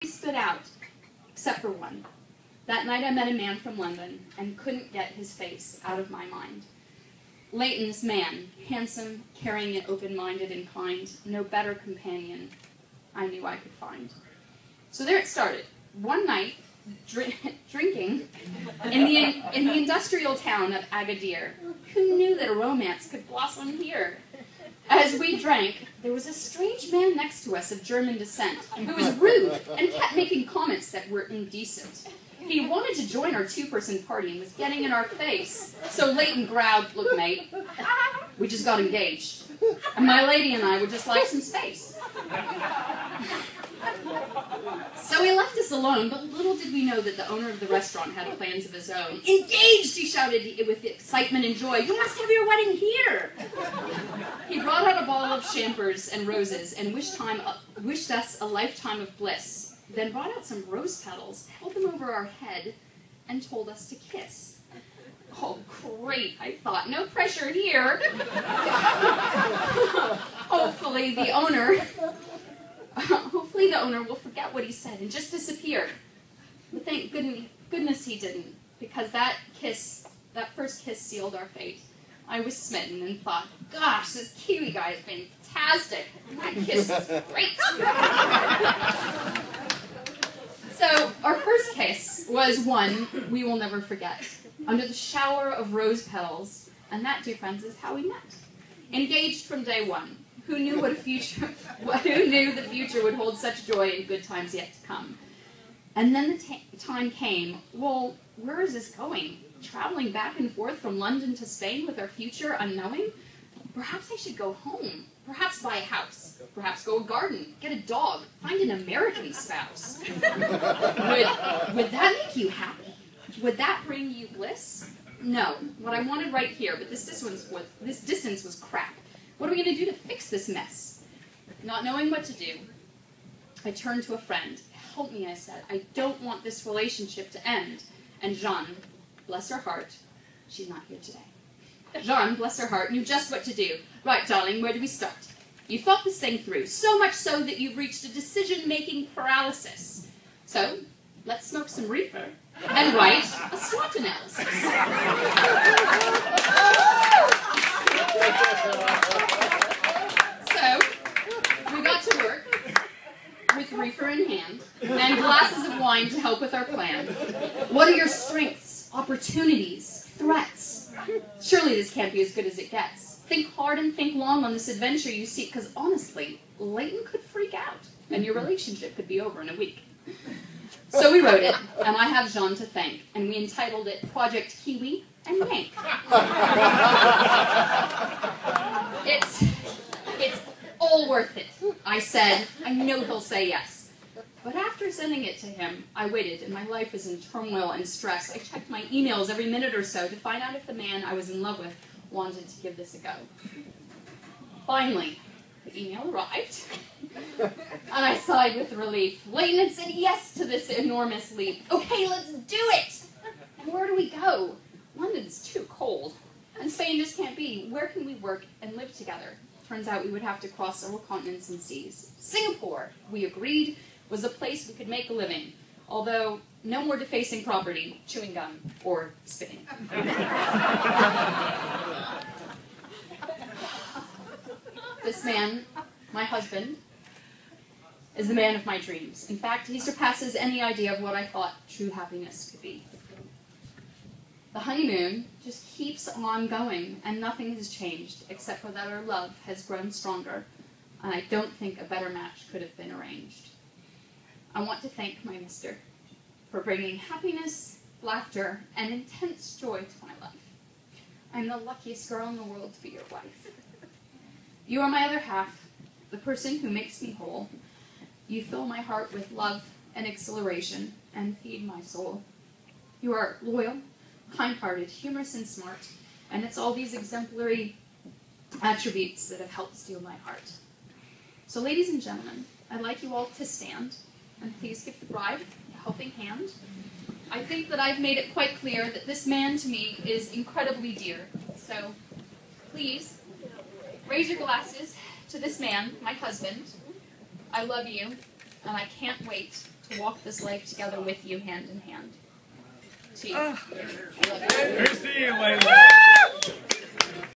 stood out, except for one. That night I met a man from London and couldn't get his face out of my mind. Leighton's man, handsome, caring, and open-minded and kind, no better companion I knew I could find. So there it started. One night, drinking in the industrial town of Agadir. Who knew that a romance could blossom here? As we drank, there was a strange man next to us of German descent who was rude and kept making comments that were indecent. He wanted to join our two-person party and was getting in our face. So Leighton growled, "Look, mate, we just got engaged. And my lady and I would just like some space." So he left us alone, but little did we know that the owner of the restaurant had plans of his own. "Engaged!" he shouted with excitement and joy. "You must have your wedding here!" He brought out a bottle of champers and roses and wished us a lifetime of bliss, then brought out some rose petals, held them over our head, and told us to kiss. Oh, great, I thought. No pressure here. Hopefully the owner will forget what he said and just disappear. But thank goodness he didn't, because that first kiss sealed our fate. I was smitten and thought, gosh, this Kiwi guy has been fantastic. That kiss is great. So our first kiss was one we will never forget, under the shower of rose petals, and that, dear friends, is how we met. Engaged from day one. Who knew the future would hold such joy and good times yet to come? And then the time came, well, where is this going? Traveling back and forth from London to Spain with our future unknowing? Perhaps I should go home. Perhaps buy a house. Perhaps go a garden. Get a dog. Find an American spouse. Would that make you happy? Would that bring you bliss? No. What I wanted right here, but this distance was crap. What are we going to do to fix this mess? Not knowing what to do, I turned to a friend. Help me, I said. I don't want this relationship to end. And Jeanne, bless her heart, she's not here today. Jeanne, bless her heart, knew just what to do. Right, darling, where do we start? You thought this thing through, so much so that you've reached a decision-making paralysis. So, let's smoke some reefer and write a SWOT analysis. So, we got to work with reefer in hand and glasses of wine to help with our plan. What are your strengths, opportunities, threats? Surely this can't be as good as it gets. Think hard and think long on this adventure you seek, because honestly, Leighton could freak out, and your relationship could be over in a week. So we wrote it, and I have Jeanne to thank, and we entitled it Project Kiwi and Yank. It's all worth it, I said. I know he'll say yes. But after sending it to him, I waited, and my life was in turmoil and stress. I checked my emails every minute or so to find out if the man I was in love with wanted to give this a go. Finally, the email arrived, and I sighed with relief. Leighton had said yes to this enormous leap. Okay, let's do it! And where do we go? London's too cold, and Spain just can't be. Where can we work and live together? Turns out we would have to cross several continents and seas. Singapore, we agreed, was a place we could make a living, although no more defacing property, chewing gum, or spitting. This man, my husband, is the man of my dreams. In fact, he surpasses any idea of what I thought true happiness could be. The honeymoon just keeps on going, and nothing has changed, except for that our love has grown stronger, and I don't think a better match could have been arranged. I want to thank my mister for bringing happiness, laughter, and intense joy to my life. I'm the luckiest girl in the world to be your wife. You are my other half, the person who makes me whole. You fill my heart with love and exhilaration, and feed my soul. You are loyal, kind-hearted, humorous, and smart, and it's all these exemplary attributes that have helped steal my heart. So, ladies and gentlemen, I'd like you all to stand, and please give the bride a helping hand. I think that I've made it quite clear that this man to me is incredibly dear. So, please, raise your glasses to this man, my husband. I love you, and I can't wait to to walk this life together with you hand in hand. To you. Good to see you, Layla.